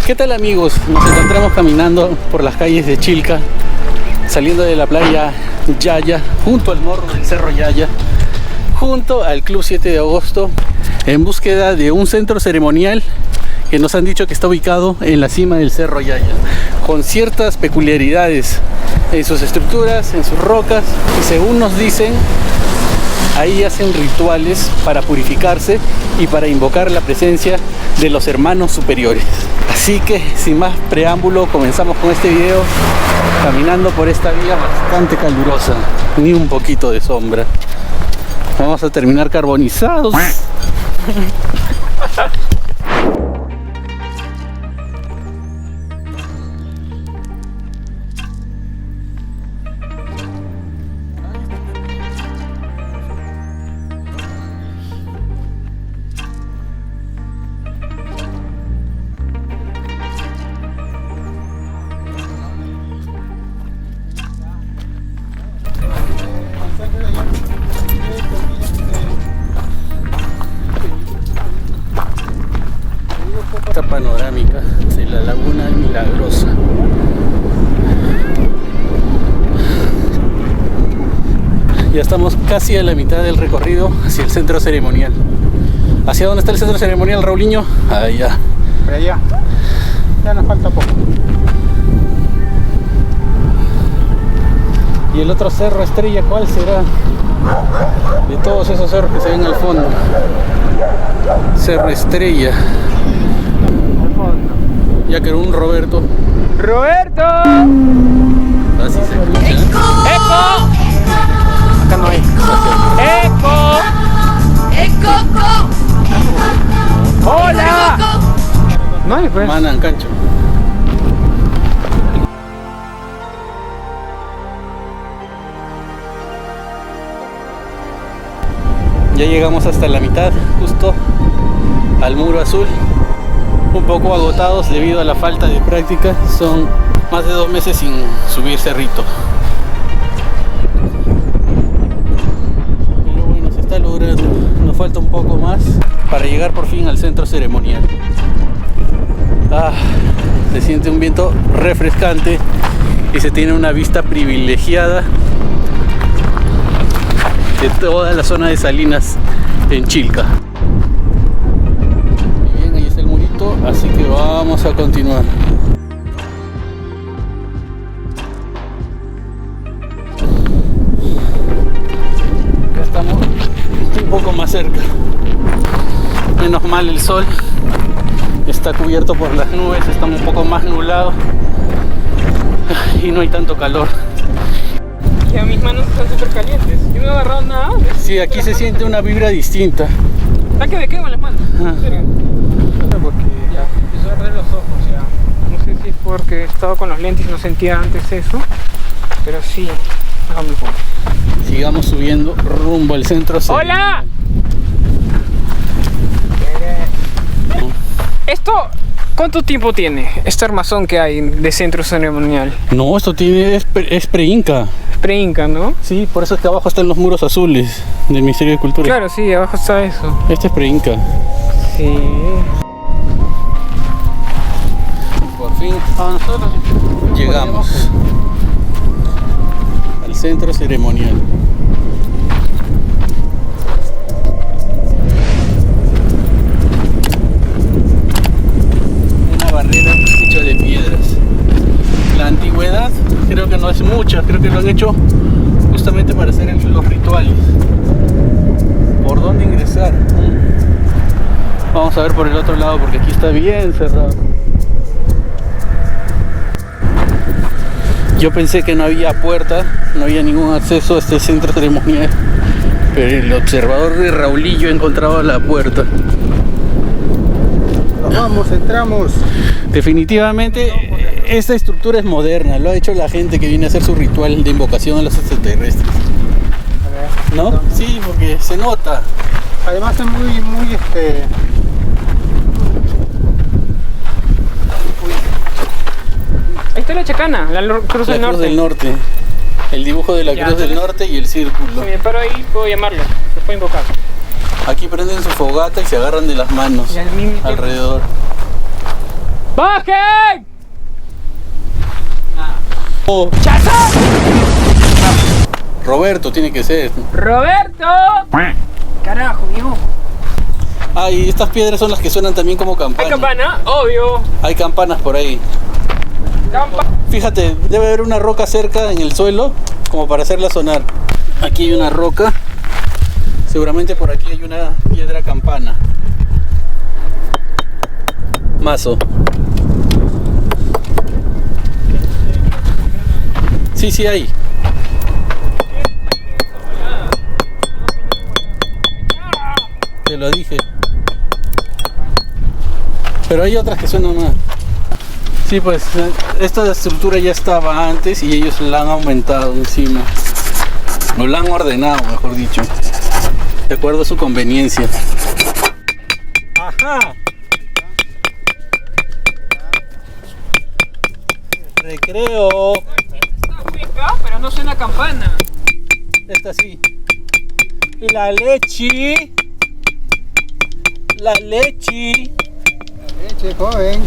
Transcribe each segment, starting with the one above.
¿Qué tal, amigos? Nos encontramos caminando por las calles de Chilca, saliendo de la playa Yaya, junto al morro del Cerro Yaya, junto al Club 7 de Agosto, en búsqueda de un centro ceremonial que nos han dicho que está ubicado en la cima del Cerro Yaya, con ciertas peculiaridades en sus estructuras, en sus rocas, y según nos dicen, ahí hacen rituales para purificarse y para invocar la presencia de los hermanos superiores. Así que sin más preámbulo, comenzamos con este video caminando por esta vía bastante calurosa, ni un poquito de sombra. Vamos a terminar carbonizados. Esta panorámica de la Laguna Milagrosa. Ya estamos casi a la mitad del recorrido hacia el centro ceremonial. ¿Hacia dónde está el centro ceremonial, Raulinho? Allá. Por allá. Ya nos falta poco. ¿Y el otro cerro estrella cuál será? De todos esos cerros que se ven al fondo. Cerro Estrella. Ya que era un Roberto. ¡Roberto! Así se escucha. ¡Eco! Acá no hay. ¡Eco! ¡Eco! ¡Hola! No hay, pues. Manancancho. Ya llegamos hasta la mitad, justo al muro azul. Un poco agotados debido a la falta de práctica. Son más de 2 meses sin subir cerrito. Pero bueno, se está logrando. Nos falta un poco más para llegar por fin al centro ceremonial. Se siente un viento refrescante y se tiene una vista privilegiada de toda la zona de Salinas en Chilca. Y bien, ahí está el murito, así que vamos a continuar. Ya estamos un poco más cerca. Menos mal el sol está cubierto por las nubes, está un poco más nublado y no hay tanto calor. Ya mis manos están súper calientes. Yo no he agarrado nada. Sí, aquí se siente una vibra distinta. ¿Está que me queman las manos? ¿En serio? Porque ya empezó a arder los ojos ya. No sé si es porque he estado con los lentes y no sentía antes eso. Pero sí, déjame poner. Sigamos subiendo rumbo al centro ceremonial. ¡Hola! Esto, ¿cuánto tiempo tiene este armazón que hay de centro ceremonial? No, esto tiene es pre-inca. Pre-inca, ¿no? Sí, por eso es que abajo están los muros azules del Ministerio de Cultura. Claro, sí, abajo está eso. Este es pre-inca. Sí. Por fin llegamos al centro ceremonial. Una barrera hecha de piedras. La antigüedad creo que no es mucha, creo que lo han hecho justamente para hacer los rituales. ¿Por dónde ingresar? Vamos a ver por el otro lado porque aquí está bien cerrado. Yo pensé que no había puerta, no había ningún acceso a este centro ceremonial, pero el observador de Raulillo ha encontrado la puerta. Vamos, entramos. Definitivamente esta estructura es moderna, lo ha hecho la gente que viene a hacer su ritual de invocación a los extraterrestres. ¿No? Sí, porque se nota. Además es muy Ahí está la chacana, la Cruz del Norte. Del Norte. El dibujo de la Cruz del Norte y el círculo. Si me paro ahí puedo llamarlo, lo puedo invocar. Aquí prenden su fogata y se agarran de las manos Y al mismo tiempo. alrededor. ¡Bajen! Oh. ¡Chazo! Roberto tiene que ser. ¡Roberto! Carajo, mijo. Ah, y estas piedras son las que suenan también como campanas. ¿Hay campana? Obvio. Hay campanas por ahí. Fíjate, debe haber una roca cerca en el suelo como para hacerla sonar. Aquí hay una roca. Seguramente por aquí hay una piedra campana. Mazo. Sí, sí hay. Te lo dije. Pero hay otras que suenan más. Sí, pues esta estructura ya estaba antes y ellos la han aumentado encima. O la han ordenado, mejor dicho. De acuerdo a su conveniencia. Ajá. Recreo. Está fija, pero no suena campana. Esta sí. Y la leche. La leche. Leche, joven.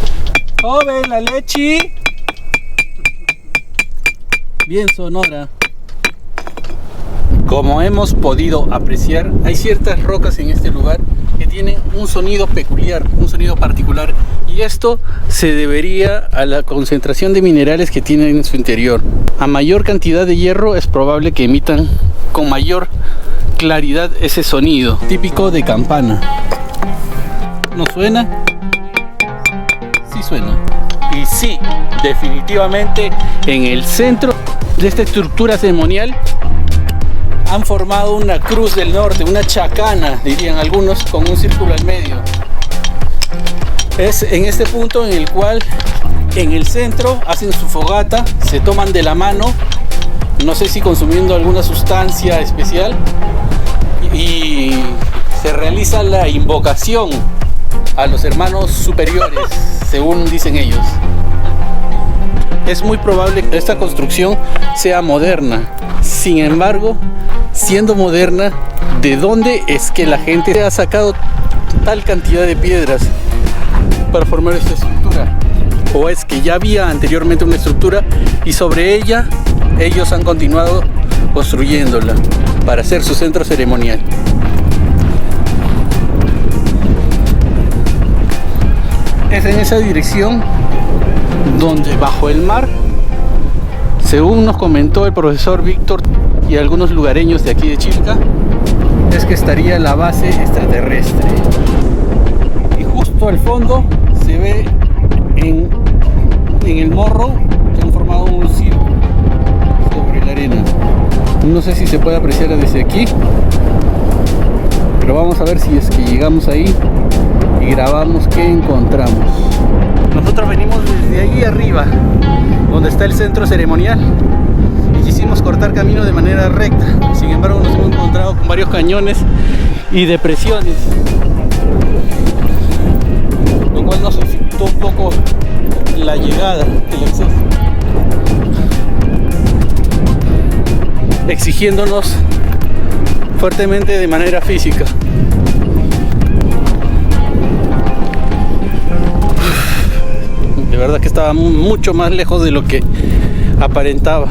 Joven, la leche. Bien sonora. Como hemos podido apreciar, hay ciertas rocas en este lugar que tienen un sonido peculiar, un sonido particular, y esto se debería a la concentración de minerales que tienen en su interior. A mayor cantidad de hierro es probable que emitan con mayor claridad ese sonido típico de campana. ¿No suena? Sí suena. Y sí, definitivamente en el centro de esta estructura ceremonial han formado una cruz del norte, una chacana, dirían algunos, con un círculo al medio. Es en este punto en el cual en el centro hacen su fogata, se toman de la mano, no sé si consumiendo alguna sustancia especial, y se realiza la invocación a los hermanos superiores, según dicen ellos. Es muy probable que esta construcción sea moderna. Sin embargo, siendo moderna, ¿de dónde es que la gente ha sacado tal cantidad de piedras para formar esta estructura? ¿O es que ya había anteriormente una estructura y sobre ella ellos han continuado construyéndola para hacer su centro ceremonial? Es en esa dirección donde bajo el mar, según nos comentó el profesor Víctor y algunos lugareños de aquí de Chilca, es que estaría la base extraterrestre. Y justo al fondo se ve en el morro que han formado un círculo sobre la arena. No sé si se puede apreciar desde aquí, pero vamos a ver si es que llegamos ahí y grabamos qué encontramos. Nosotros venimos desde ahí arriba, donde está el centro ceremonial, y quisimos cortar camino de manera recta. Sin embargo, nos hemos encontrado con varios cañones y depresiones, lo cual nos dificultó un poco la llegada, el acceso, exigiéndonos fuertemente de manera física. De verdad que estaba mucho más lejos de lo que aparentaba.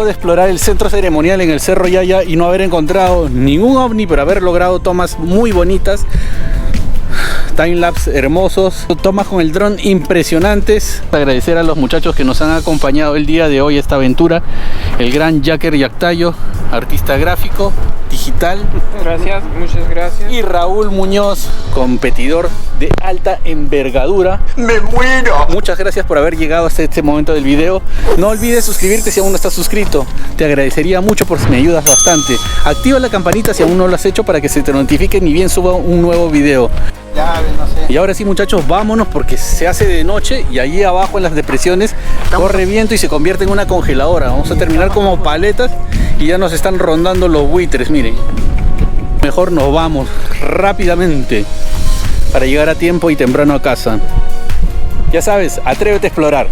Luego de explorar el centro ceremonial en el Cerro Yaya y no haber encontrado ningún ovni, pero haber logrado tomas muy bonitas, timelapse hermosos, tomas con el dron impresionantes. Agradecer a los muchachos que nos han acompañado el día de hoy a esta aventura. El gran Jacker Yactayo, artista gráfico, digital. Gracias, muchas gracias. Y Raúl Muñoz, competidor de alta envergadura. ¡Me muero! Muchas gracias por haber llegado hasta este momento del video. No olvides suscribirte si aún no estás suscrito. Te agradecería mucho porque me ayudas bastante. Activa la campanita si aún no lo has hecho para que se te notifique ni bien suba un nuevo video. Ya, no sé. Y ahora sí, muchachos, vámonos porque se hace de noche y allí abajo en las depresiones corre viento y se convierte en una congeladora. Vamos a terminar como paletas y ya nos están rondando los buitres, miren. Mejor nos vamos rápidamente para llegar a tiempo y temprano a casa. Ya sabes, atrévete a explorar.